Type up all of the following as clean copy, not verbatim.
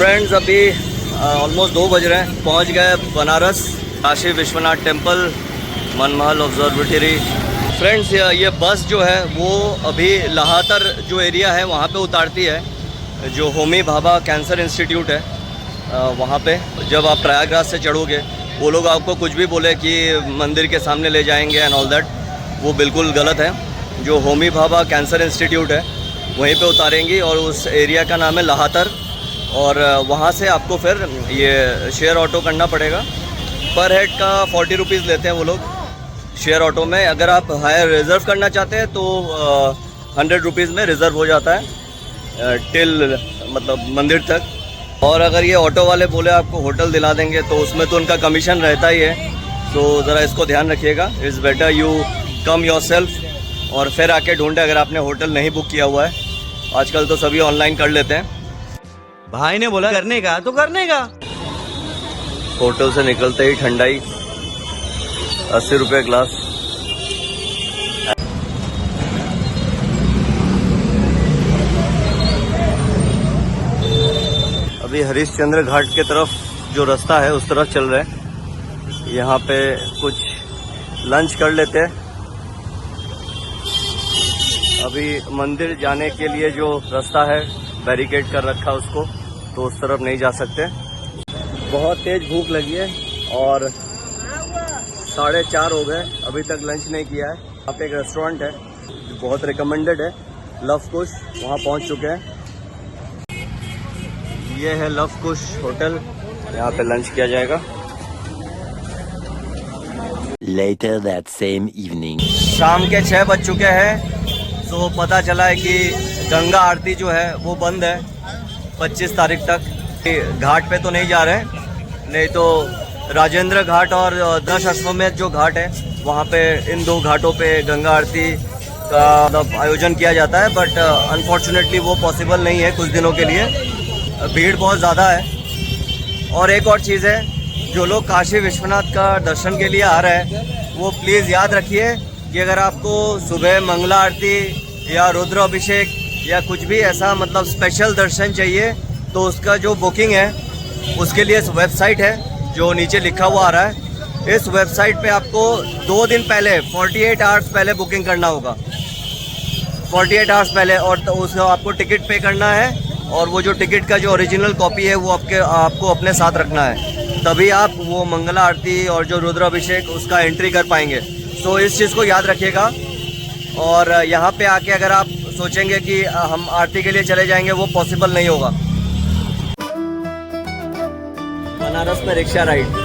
Friends अभी almost 2 बज रहे हैं, पहुंच गए Banaras Kashi Vishwanath temple, Manmahal observatory. Friends ये बस जो है वो अभी लाहौर जो एरिया है वहाँ पे उतारती है, जो होमी भाभा कैंसर इंस्टीट्यूट है वहाँ पे। जब आप प्रयागराज से चढ़ोगे वो लोग आपको कुछ भी बोले कि मंदिर के सामने ले जाएंगे एंड ऑल दैट, वो बिल्कुल गलत है। जो होमी भाभा कैंसर इंस्टीट्यूट है वहीं पे उतारेंगी और उस एरिया का नाम है लाहौर। और वहाँ से आपको फिर ये शेयर ऑटो करना पड़ेगा। पर हेड का 40 रुपीज़ लेते हैं वो लोग शेयर ऑटो में। अगर आप हायर रिज़र्व करना चाहते हैं तो 100 रुपीज़ में रिज़र्व हो जाता है टिल मतलब मंदिर तक। और अगर ये ऑटो वाले बोले आपको होटल दिला देंगे तो उसमें तो उनका कमीशन रहता ही है। तो ज़रा इसको ध्यान रखिएगा। It's better you come yourself और फिर आके ढूंढे अगर आपने होटल नहीं बुक किया हुआ है। आजकल तो सभी ऑनलाइन कर लेते हैं। भाई ने बोला करने का तो करने का। होटल से निकलते ही ठंडाई 80 रुपये ग्लास। अभी हरिश्चंद्र घाट के तरफ जो रास्ता है उस तरफ चल रहे हैं। यहाँ पे कुछ लंच कर लेते हैं। अभी मंदिर जाने के लिए जो रास्ता है बैरिकेड कर रखा उसको, तो उस तरफ नहीं जा सकते। बहुत तेज भूख लगी है और 4:30 हो गए, अभी तक लंच नहीं किया है। यहाँ पे एक रेस्टोरेंट है जो बहुत रिकमेंडेड है, लव कुश, वहाँ पहुँच चुके हैं। ये है लव कुश होटल, यहाँ पे लंच किया जाएगा। Later that same evening. शाम के 6 बज चुके हैं। तो पता चला है कि गंगा आरती जो है वो बंद है 25 तारीख तक। घाट पे तो नहीं जा रहे हैं, नहीं तो राजेंद्र घाट और 10 अश्वमेध जो घाट है वहाँ पे, इन 2 घाटों पे गंगा आरती का मतलब आयोजन किया जाता है। बट अनफॉर्चुनेटली वो पॉसिबल नहीं है कुछ दिनों के लिए, भीड़ बहुत ज़्यादा है। और एक और चीज़ है, जो लोग काशी विश्वनाथ का दर्शन के लिए आ रहे हैं वो प्लीज़ याद रखिए कि अगर आपको सुबह मंगला आरती या रुद्र अभिषेक या कुछ भी ऐसा मतलब स्पेशल दर्शन चाहिए तो उसका जो बुकिंग है उसके लिए इस वेबसाइट है जो नीचे लिखा हुआ आ रहा है। इस वेबसाइट पे आपको 2 दिन पहले 48 आवर्स पहले बुकिंग करना होगा, 48 आवर्स पहले। और तो उसको आपको टिकट पे करना है और वो जो टिकट का जो ओरिजिनल कॉपी है वो आपको अपने साथ रखना है, तभी आप वो मंगला आरती और जो रुद्र अभिषेक उसका एंट्री कर पाएंगे। तो इस चीज़ को याद रखिएगा। और यहाँ पे आके अगर आप सोचेंगे कि हम आरती के लिए चले जाएंगे, वो पॉसिबल नहीं होगा। बनारस में रिक्शा राइड।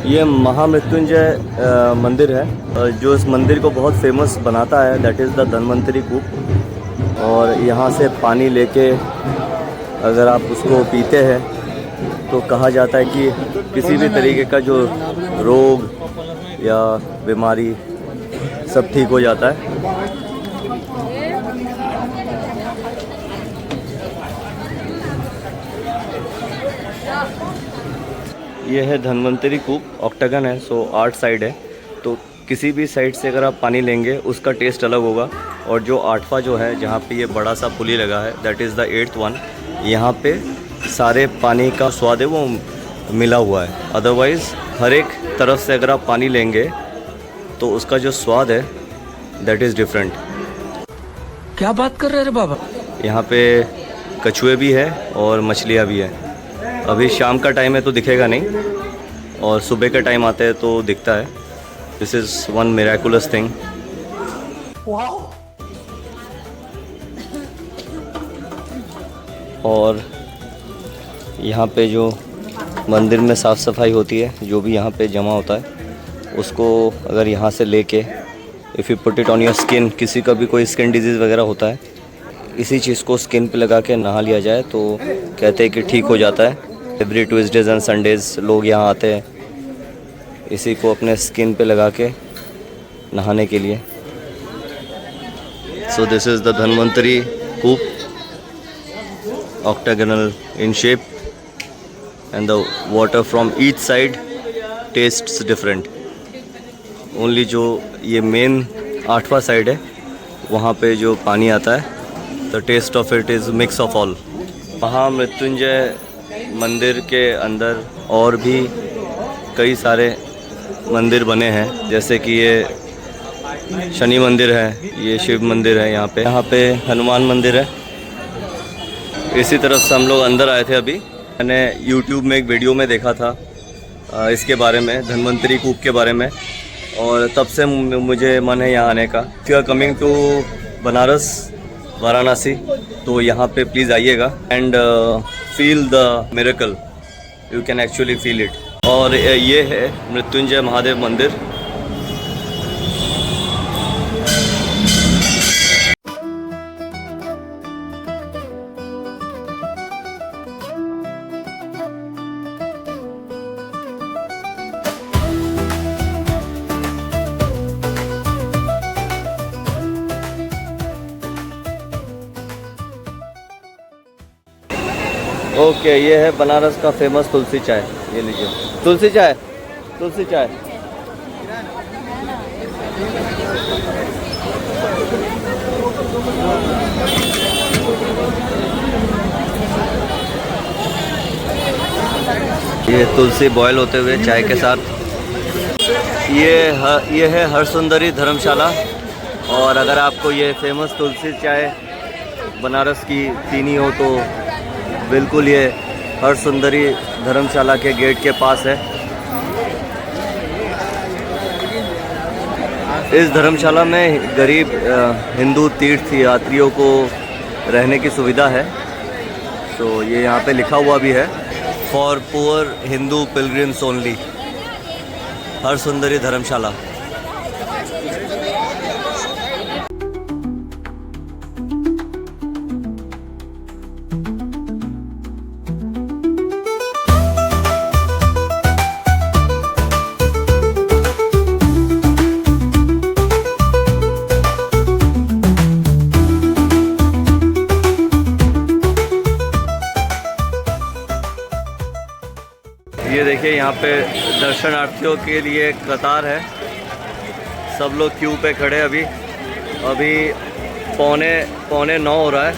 ये महामृत्युंजय मंदिर है। जो इस मंदिर को बहुत फेमस बनाता है दैट इज़ द धन्वंतरी कूप। और यहाँ से पानी लेके अगर आप उसको पीते हैं तो कहा जाता है कि किसी भी तरीके का जो रोग या बीमारी सब ठीक हो जाता है। ये है धन्वंतरी कूप, ऑक्टागन है, सो 8 साइड है। तो किसी भी साइड से अगर आप पानी लेंगे उसका टेस्ट अलग होगा। और जो 8वां जो है जहाँ पे ये बड़ा सा पुली लगा है that is the 8th one, यहाँ पे सारे पानी का स्वाद है वो मिला हुआ है। अदरवाइज़ हर एक तरफ से अगर आप पानी लेंगे तो उसका जो स्वाद है दैट इज़ डिफरेंट। क्या बात कर रहे हैं बाबा। यहाँ पे कछुए भी है और मछलियाँ भी है। अभी शाम का टाइम है तो दिखेगा नहीं, और सुबह के टाइम आते हैं तो दिखता है। This is one miraculous thing. और यहाँ पे जो मंदिर में साफ़ सफाई होती है, जो भी यहाँ पे जमा होता है उसको अगर यहाँ से लेके if you put it on your skin, किसी का भी कोई स्किन डिजीज़ वगैरह होता है, इसी चीज़ को स्किन पे लगा के नहा लिया जाए तो कहते हैं कि ठीक हो जाता है। एवरी ट्यूसडेज एंड संडेज़ लोग यहाँ आते हैं इसी को अपने स्किन पे लगा के नहाने के लिए। So this is the Dhanvantari कूप, octagonal in shape, and the water from each side tastes different. Only जो ये मेन 8वां साइड है वहाँ पे जो पानी आता है, the taste of it is mix of all. महामृत्युंजय मंदिर के अंदर और भी कई सारे मंदिर बने हैं, जैसे कि ये शनि मंदिर है, ये शिव मंदिर है, यहाँ पे हनुमान मंदिर है। इसी तरफ से हम लोग अंदर आए थे अभी। मैंने YouTube में एक वीडियो में देखा था इसके बारे में, धन्वंतरी कूप के बारे में, और तब से मुझे मन है यहाँ आने का। If you are coming to Banaras, Varanasi, तो यहाँ पे प्लीज़ आइएगा and feel the miracle, you can actually feel it. और ये है मृत्युंजय महादेव मंदिर। ओके, ये है बनारस का फेमस तुलसी चाय। ये लीजिए, तुलसी चाय, तुलसी चाय। ये तुलसी बॉयल होते हुए चाय के साथ। ये है हरसुंदरी धर्मशाला, और अगर आपको ये फेमस तुलसी चाय बनारस की पीनी हो तो बिल्कुल ये हरसुंदरी धर्मशाला के गेट के पास है। इस धर्मशाला में गरीब हिंदू तीर्थ यात्रियों को रहने की सुविधा है। तो ये यहाँ पे लिखा हुआ भी है, for poor Hindu pilgrims only, Harsundari Dharamshala. ये देखिए, यहाँ पे दर्शनार्थियों के लिए कतार है, सब लोग क्यू पे खड़े। अभी पौने 9 हो रहा है।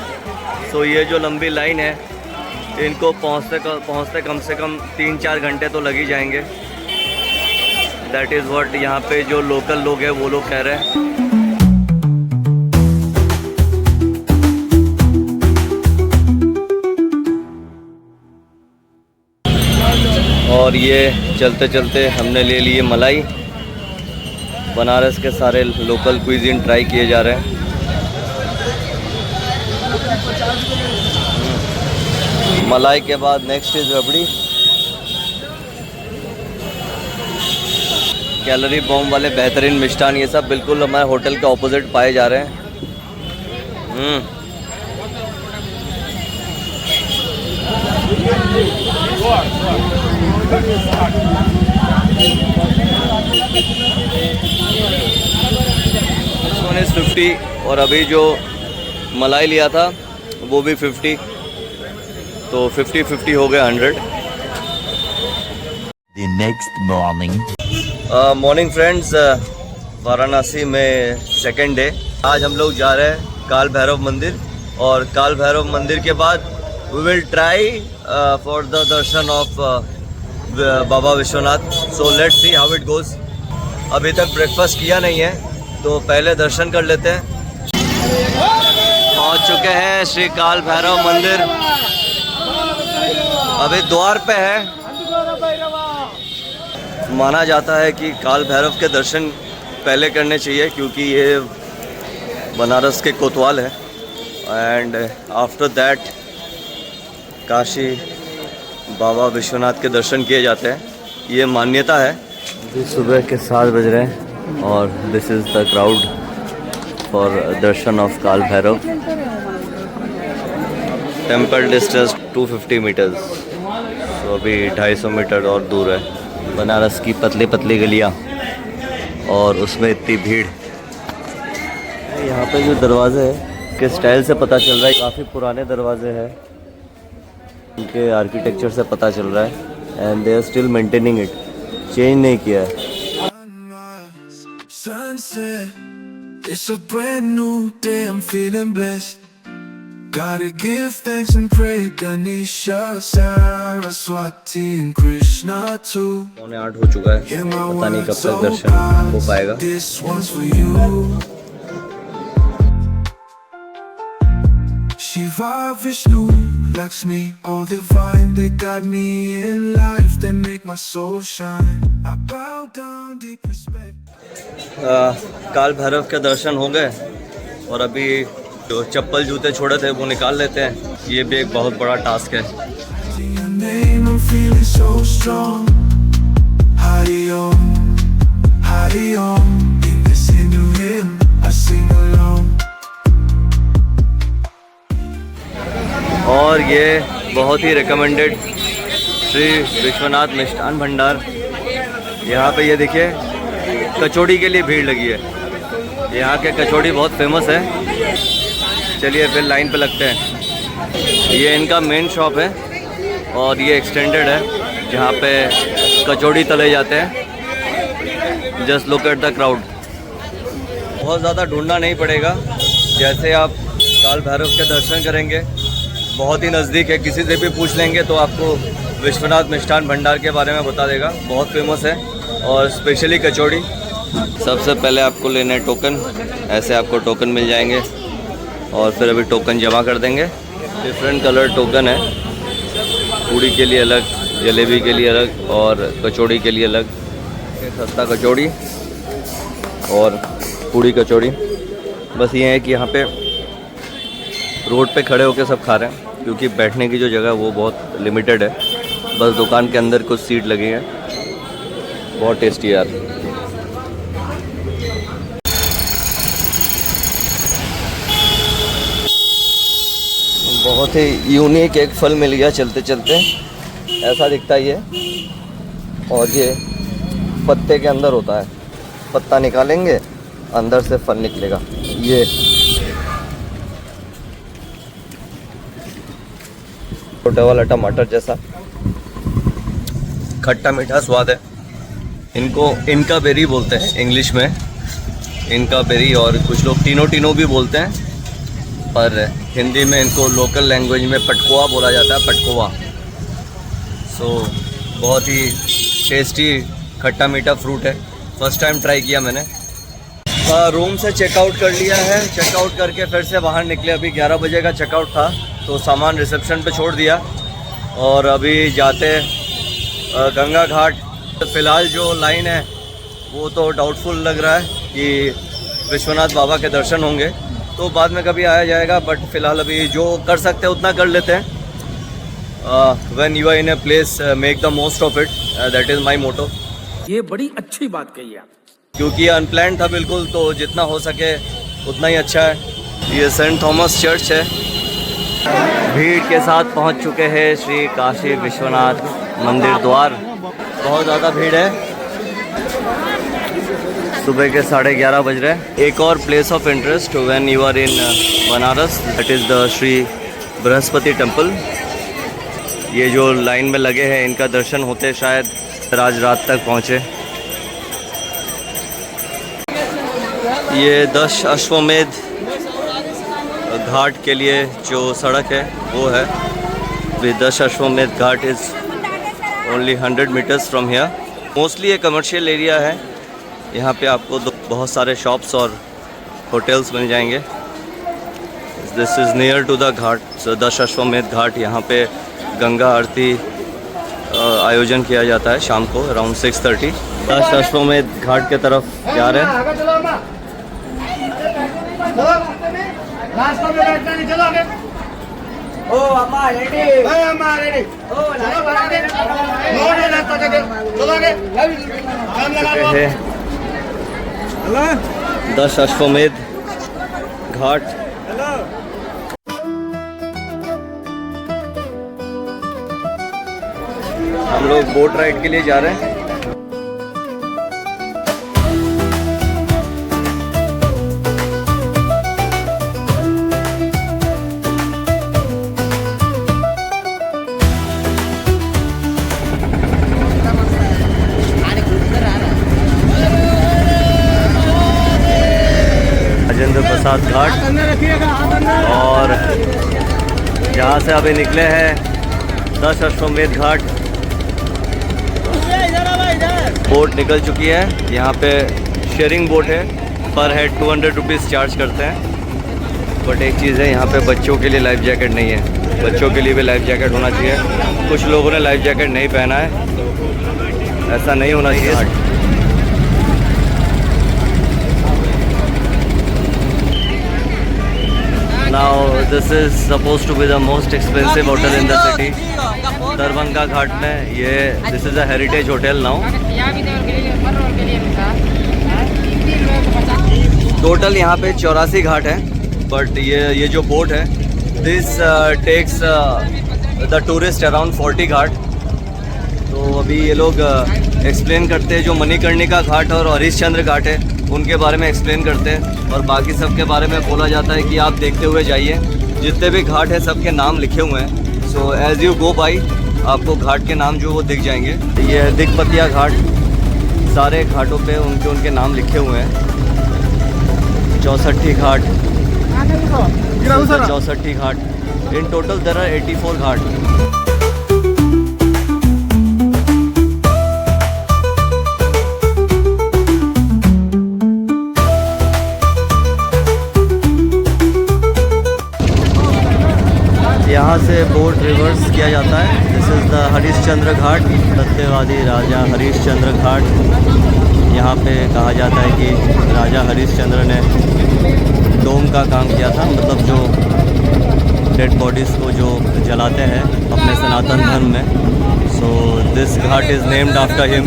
सो ये जो लंबी लाइन है, इनको पहुँचते कम से कम 3-4 घंटे तो लग ही जाएंगे। दैट इज़ व्हाट यहाँ पे जो लोकल लोग हैं वो लोग कह रहे हैं। और ये चलते चलते हमने ले लिए मलाई। बनारस के सारे लोकल क्विजीन ट्राई किए जा रहे हैं। मलाई के बाद next is rabri. Calorie bomb वाले बेहतरीन मिष्ठान, ये सब बिल्कुल हमारे होटल के ऑपोजिट पाए जा रहे हैं। This one is 50 और अभी जो मलाई लिया था वो भी 50, तो 50-50 हो गया 100। The next morning. Morning friends, Varanasi में सेकेंड डे। आज हम लोग जा रहे हैं काल भैरव मंदिर, और काल भैरव मंदिर के बाद we will try for the दर्शन of Baba Vishwanath. So let's see how it goes. अभी तक ब्रेकफास्ट किया नहीं है तो पहले दर्शन कर लेते हैं। पहुंच चुके हैं श्री काल भैरव मंदिर, अभी द्वार पे है। माना जाता है कि काल भैरव के दर्शन पहले करने चाहिए क्योंकि ये बनारस के कोतवाल है, एंड आफ्टर दैट काशी बाबा विश्वनाथ के दर्शन किए जाते हैं, ये मान्यता है। अभी सुबह के 7 बज रहे हैं और this is the crowd for Darshan of काल भैरव। टेम्पल डिस्टेंस 250 मीटर्स, तो अभी 250 मीटर और दूर है। बनारस की पतली पतली गलियाँ और उसमें इतनी भीड़। यहाँ पे जो दरवाजे हैं के स्टाइल से पता चल रहा है काफ़ी पुराने दरवाजे हैं, उनके आर्किटेक्चर से पता चल रहा है। And they are still maintaining it, change नहीं किया है। Sunset, it's a brand new day, I'm feeling blessed. Gotta give thanks and pray, Ganesha, Saraswati and Krishna too. 9:45 हो चुका है, पता नहीं कब तक दर्शन हो पाएगा। This one's for you. Shiva, Vishnu, Lakshmi, all divine, they guide me in life, they make my soul shine. I bow down, deep respect. काल भैरव के दर्शन हो गए और अभी जो चप्पल जूते छोड़े थे वो निकाल लेते हैं। ये भी एक बहुत बड़ा टास्क है। Sing your name, I'm feeling so strong. Hari Om, Hari Om. In this Hindu hymn, I sing along. और ये बहुत ही रिकमेंडेड श्री विश्वनाथ मिष्ठान भंडार। यहाँ पे ये देखिए कचौड़ी के लिए भीड़ लगी है। यहाँ के कचौड़ी बहुत फेमस है। चलिए फिर लाइन पे लगते हैं। ये इनका मेन शॉप है और ये एक्सटेंडेड है जहाँ पे कचौड़ी तले जाते हैं। Just look at the crowd. बहुत ज़्यादा ढूंढना नहीं पड़ेगा। जैसे आप काल भैरव के दर्शन करेंगे, बहुत ही नज़दीक है, किसी से भी पूछ लेंगे तो आपको विश्वनाथ मिष्ठान भंडार के बारे में बता देगा। बहुत फेमस है और स्पेशली कचौड़ी। सबसे पहले आपको लेना है टोकन। ऐसे आपको टोकन मिल जाएंगे और फिर अभी टोकन जमा कर देंगे। डिफरेंट कलर टोकन है, पूड़ी के लिए अलग, जलेबी के लिए अलग और कचौड़ी के लिए अलग। सस्ता कचौड़ी और पूड़ी कचौड़ी। बस ये है कि यहाँ पे रोड पे खड़े होकर सब खा रहे हैं क्योंकि बैठने की जो जगह है वो बहुत लिमिटेड है। बस दुकान के अंदर कुछ सीट लगी है। बहुत टेस्टी यार। बहुत ही यूनिक एक फल मिल गया चलते चलते। ऐसा दिखता है ये, और ये पत्ते के अंदर होता है। पत्ता निकालेंगे, अंदर से फल निकलेगा। ये छोटा वाला टमाटर जैसा, खट्टा मीठा स्वाद है। इनको इनका बेरी बोलते हैं इंग्लिश में, इनका बेरी, और कुछ लोग टीनो भी बोलते हैं, पर हिंदी में इनको लोकल लैंग्वेज में पटकोआ बोला जाता है। पटकोआ। सो बहुत ही टेस्टी खट्टा मीठा फ्रूट है। फर्स्ट टाइम ट्राई किया मैंने। रूम से चेकआउट कर लिया है। चेकआउट करके फिर से बाहर निकले। अभी 11 बजे का चेकआउट था तो सामान रिसेप्शन पे छोड़ दिया और अभी जाते गंगा घाट। फ़िलहाल जो लाइन है वो तो डाउटफुल लग रहा है कि विश्वनाथ बाबा के दर्शन होंगे, तो बाद में कभी आया जाएगा। बट फ़िलहाल अभी जो कर सकते हैं उतना कर लेते हैं। When you are in a place, make the most of it, that is my motto. ये बड़ी अच्छी बात कही आप। क्योंकि अनप्लान था बिल्कुल, तो जितना हो सके उतना ही अच्छा है। ये सेंट थॉमस चर्च है। भीड़ के साथ पहुंच चुके हैं श्री काशी विश्वनाथ मंदिर द्वार। बहुत ज़्यादा भीड़ है। सुबह के 11:30 बज रहे हैं। एक और place of interest when you are in Banaras, that is the Shri Brihaspati temple. ये जो लाइन में लगे हैं इनका दर्शन होते शायद आज रात तक पहुँचे। ये 10 अश्वमेध घाट के लिए जो सड़क है वो है। The 10 Ashwamedh Ghat is only 100 meters from here. Mostly ये कमर्शियल एरिया है। यहाँ पे आपको बहुत सारे शॉप्स और होटल्स मिल जाएंगे। This is near to the ghat, 10 Ashwamedh घाट। यहाँ पे गंगा आरती आयोजन किया जाता है शाम को अराउंड 6:30। 10 अश्वमेध घाट के तरफ जा रहे हैं। है 10 अश्वमेध घाट। हम लोग बोट राइड के लिए जा रहे हैं। राजेंद्र प्रसाद घाट, और जहाँ से अभी निकले हैं 10 अश्वमेध घाट। बोट निकल चुकी है। यहाँ पे शेयरिंग बोट है, पर हेड 200 रुपीज़ चार्ज करते हैं। बट एक चीज़ है, यहाँ पे बच्चों के लिए लाइफ जैकेट नहीं है। बच्चों के लिए भी लाइफ जैकेट होना चाहिए। कुछ लोगों ने लाइफ जैकेट नहीं पहना है, ऐसा नहीं होना चाहिए। Now this is supposed to be the most expensive hotel in the city. Darbhanga घाट में ये this is a heritage hotel now. Total यहाँ पे 84 घाट है, बट ये जो बोट है this takes the tourist around 40 घाट। तो अभी ये लोग एक्सप्लेन करते हैं, जो मणिकर्णिका घाट और हरिश्चंद्र घाट है उनके बारे में एक्सप्लेन करते हैं, और बाकी सब के बारे में बोला जाता है कि आप देखते हुए जाइए। जितने भी घाट है सबके नाम लिखे हुए हैं। So as you go by आपको घाट के नाम जो वो दिख जाएंगे। ये दिग्पतिया घाट, सारे घाटों पे उनके नाम लिखे हुए हैं। 64 घाट, 64 घाट। इन टोटल देयर आर 84 घाट। यहाँ से बोट रिवर्स किया जाता है। दिस इज़ द हरिश्चंद्र घाट, सत्यवादी राजा हरिश्चंद्र घाट। यहाँ पे कहा जाता है कि राजा हरिश्चंद्र ने डोम का काम किया था, मतलब जो डेड बॉडीज़ को जो जलाते हैं अपने सनातन धर्म में। So this ghat is named after him.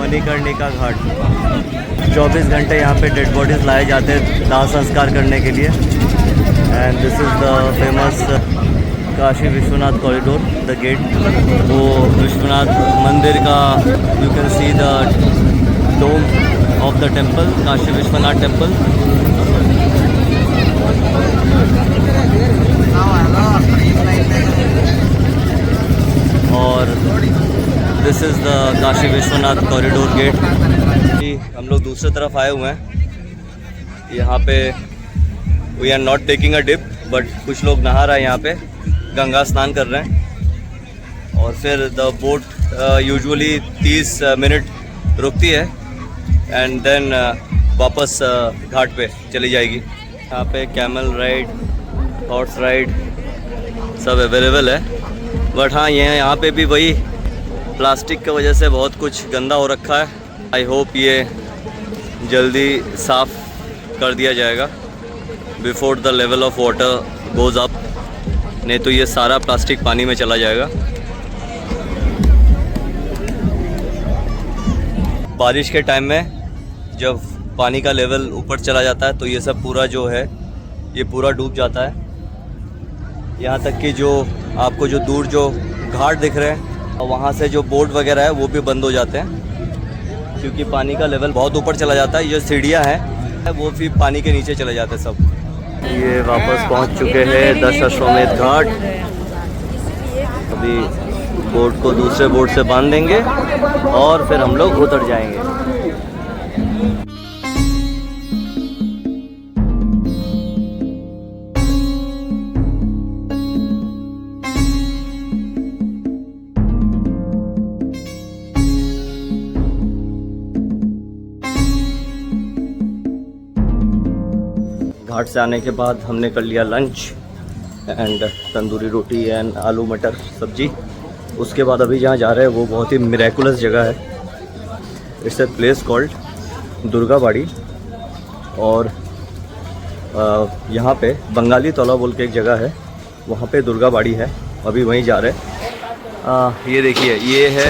Manikarnika Ghat, 24 घंटे यहाँ पे डेड बॉडीज़ लाए जाते हैं दाह संस्कार करने के लिए। And this is the famous Kashi Vishwanath corridor, the gate. वो विश्वनाथ मंदिर का, you can see the dome of the temple, Kashi Vishwanath temple. और this is the Kashi Vishwanath corridor gate. हम लोग दूसरी तरफ आए हुए हैं। यहाँ पे we are not taking a dip, but कुछ लोग नहा रहे हैं यहाँ पे, गंगा स्नान कर रहे हैं। और फिर द बोट यूजुअली 30 मिनट रुकती है एंड देन वापस घाट पे चली जाएगी। यहाँ पे कैमल राइड, हॉर्स राइड सब अवेलेबल है। बट हाँ, यहाँ पे भी वही प्लास्टिक की वजह से बहुत कुछ गंदा हो रखा है। आई होप ये जल्दी साफ़ कर दिया जाएगा before the level of water goes up, नहीं तो ये सारा प्लास्टिक पानी में चला जाएगा। बारिश के टाइम में जब पानी का लेवल ऊपर चला जाता है तो ये सब पूरा जो है ये पूरा डूब जाता है। यहाँ तक कि जो आपको जो दूर जो घाट दिख रहे हैं वहाँ से जो बोट वगैरह है वो भी बंद हो जाते हैं, क्योंकि पानी का लेवल बहुत ऊपर चला जाता है। ये सीढ़ियाँ हैं वो फिर पानी के नीचे चले जाते हैं सब। ये वापस पहुँच चुके हैं 10 अश्वमेध घाट। अभी बोट को दूसरे बोट से बांध देंगे और फिर हम लोग उतर जाएंगे। घाट से आने के बाद हमने कर लिया lunch and tandoori roti and आलू मटर सब्जी। उसके बाद अभी जहाँ जा रहे हैं वो बहुत ही मिरेकुलस जगह है। It's a place called Durgabari और यहाँ पे बंगाली तौला बोल के एक जगह है, वहाँ पे दुर्गाबाड़ी है। अभी वहीं जा रहे हैं। ये देखिए, ये है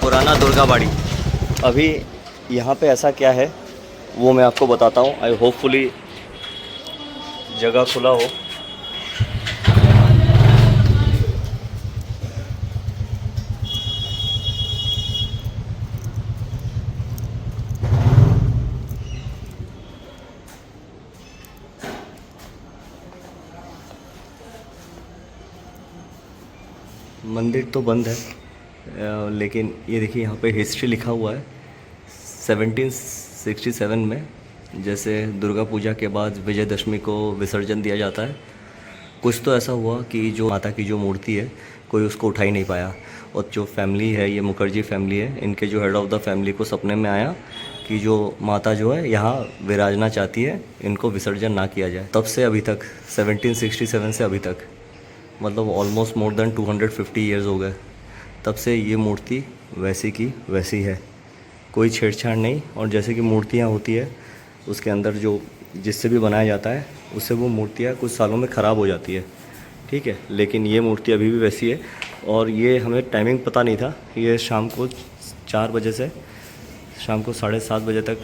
पुराना दुर्गाबाड़ी। अभी यहाँ पे ऐसा क्या है वो मैं आपको बताता हूँ। आई होपफुली जगह खुला हो। मंदिर तो बंद है, लेकिन ये देखिए यहाँ पे हिस्ट्री लिखा हुआ है। 1767 में जैसे दुर्गा पूजा के बाद विजयदशमी को विसर्जन दिया जाता है, कुछ तो ऐसा हुआ कि जो माता की जो मूर्ति है कोई उसको उठा ही नहीं पाया। और जो फैमिली है, ये मुखर्जी फैमिली है, इनके जो हेड ऑफ़ द फैमिली को सपने में आया कि जो माता जो है यहाँ विराजना चाहती है, इनको विसर्जन ना किया जाए। तब से अभी तक 1767 से अभी तक मतलब ऑलमोस्ट मोर देन 250 ईयर्स हो गए। तब से ये मूर्ति वैसी की वैसी है, कोई छेड़छाड़ नहीं। और जैसे कि मूर्तियाँ होती है उसके अंदर जो जिससे भी बनाया जाता है उससे वो मूर्तियाँ कुछ सालों में ख़राब हो जाती है, ठीक है। लेकिन ये मूर्ति अभी भी वैसी है। और ये हमें टाइमिंग पता नहीं था, ये शाम को 4 बजे से शाम को 7:30 बजे तक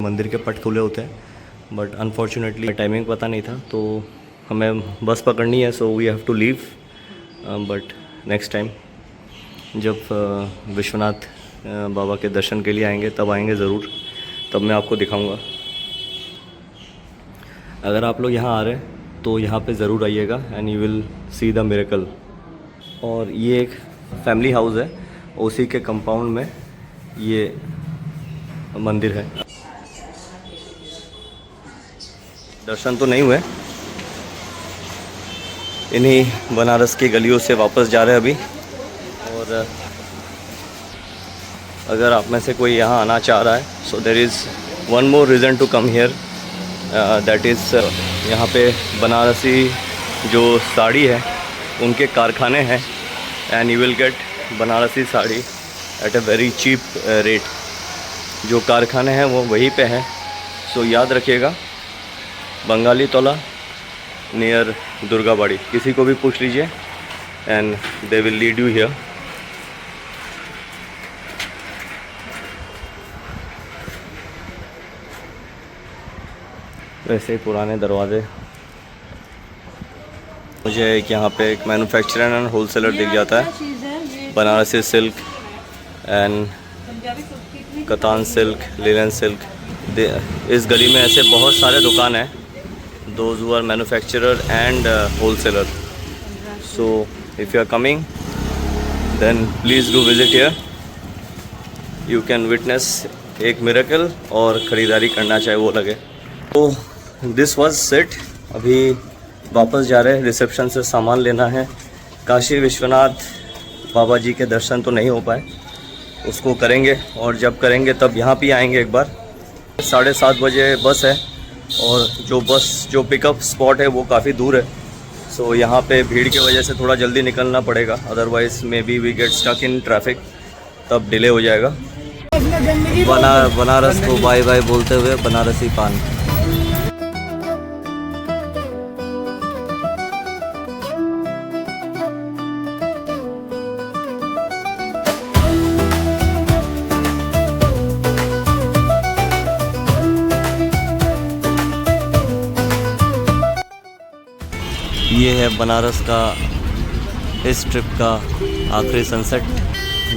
मंदिर के पट खुले होते हैं। बट अनफॉर्चुनेटली टाइमिंग पता नहीं था, तो हमें बस पकड़नी है, so we have to leave. But next time जब विश्वनाथ बाबा के दर्शन के लिए आएंगे तब आएंगे ज़रूर, तब मैं आपको दिखाऊंगा। अगर आप लोग यहाँ आ रहे हैं तो यहाँ पे ज़रूर आइएगा and you will see the miracle. और ये एक फैमिली हाउस है, उसी के कंपाउंड में ये मंदिर है। दर्शन तो नहीं हुए, इन्हीं बनारस की गलियों से वापस जा रहे हैं अभी। और अगर आप में से कोई यहाँ आना चाह रहा है, so there is one more reason to come here, that is यहाँ पे बनारसी जो साड़ी है उनके कारखाने हैं and you will get Banarasi sari at a very cheap rate. जो कारखाने हैं वो वहीं पे हैं, सो याद रखिएगा, बंगाली तौला नियर दुर्गाबाड़ी। किसी को भी पूछ लीजिए and they will lead you here. वैसे ही पुराने दरवाजे। मुझे एक यहाँ पे एक मैन्युफैक्चरर एंड होलसेलर दिख जाता है, Banarasi silk and Katan silk, linen silk. इस गली में ऐसे बहुत सारे दुकान हैं, those who are manufacturer and wholesaler. So if you are coming, then please do visit here. You can witness एक miracle और ख़रीदारी करना चाहे वो लगे। तो this was it। अभी वापस जा रहे हैं, रिसेप्शन से सामान लेना है। काशी विश्वनाथ बाबा जी के दर्शन तो नहीं हो पाए, उसको करेंगे और जब करेंगे तब यहाँ भी आएंगे एक बार। 7:30 बजे बस है और जो पिकअप स्पॉट है वो काफ़ी दूर है, सो यहाँ पे भीड़ की वजह से थोड़ा जल्दी निकलना पड़ेगा, otherwise may be we get stuck in traffic, तब डिले हो जाएगा। बनारस को बाय बाय बोलते हुए बनारसी पान। ये है बनारस का इस ट्रिप का आखिरी सनसेट।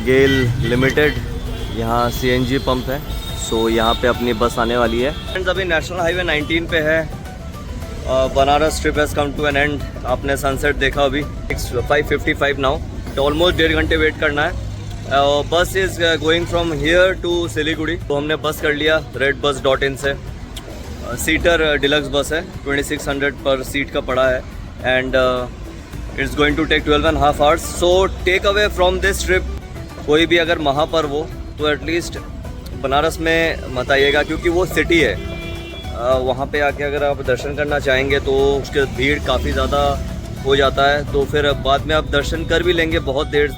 गेल लिमिटेड यहाँ सीएनजी पंप है, सो यहाँ पे अपनी बस आने वाली है। फ्रेंड्स, अभी नेशनल हाईवे 19 पे है। Banaras trip has come to an end. आपने सनसेट देखा अभी 5:55 नाउ, तो ऑलमोस्ट 1.5 घंटे वेट करना है। Bus is going from here to Siliguri, तो हमने बस कर लिया redbus.in से। सीटर डिलक्स बस है, 2600 पर सीट का पड़ा है and it's going to take 12.5 hours. So take away from this trip, कोई भी अगर महापर्व हो तो एटलीस्ट बनारस में मत आइएगा, क्योंकि वो सिटी है। वहाँ पे आके अगर आप दर्शन करना चाहेंगे तो उसके भीड़ काफ़ी ज़्यादा हो जाता है, तो फिर बाद में आप दर्शन कर भी लेंगे बहुत देर,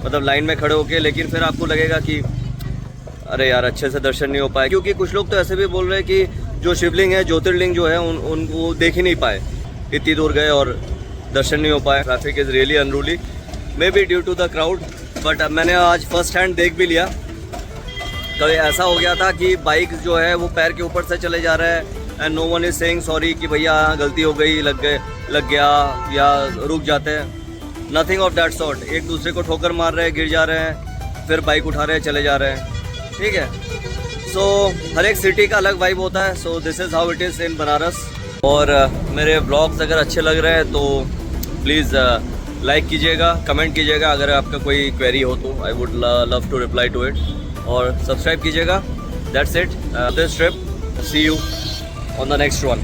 मतलब लाइन में खड़े होके, लेकिन फिर आपको लगेगा कि अरे यार अच्छे से दर्शन नहीं हो पाए, क्योंकि कुछ लोग तो ऐसे भी बोल रहे हैं कि जो शिवलिंग है, ज्योतिर्लिंग जो है, उनको देख ही नहीं पाए, इतनी दूर गए और दर्शन नहीं हो पाए। Traffic is really unruly, may be due to the crowd, but मैंने आज फर्स्ट हैंड देख भी लिया। कभी ऐसा हो गया था कि बाइक जो है वो पैर के ऊपर से चले जा रहा है and no one is saying sorry कि भैया गलती हो गई, लग गया या रुक जाते हैं। Nothing of that sort. एक दूसरे को ठोकर मार रहे हैं, गिर जा रहे हैं, फिर बाइक उठा रहे हैं, चले जा रहे हैं। ठीक है, सो हर एक सिटी का अलग वाइब होता है। सो this is how it is in Banaras. और मेरे ब्लॉग्स अगर अच्छे लग रहे हैं तो प्लीज़ लाइक कीजिएगा, कमेंट कीजिएगा। अगर आपका कोई क्वेरी हो तो I would love to reply to it, और सब्सक्राइब कीजिएगा। That's it this trip. See you on the next one.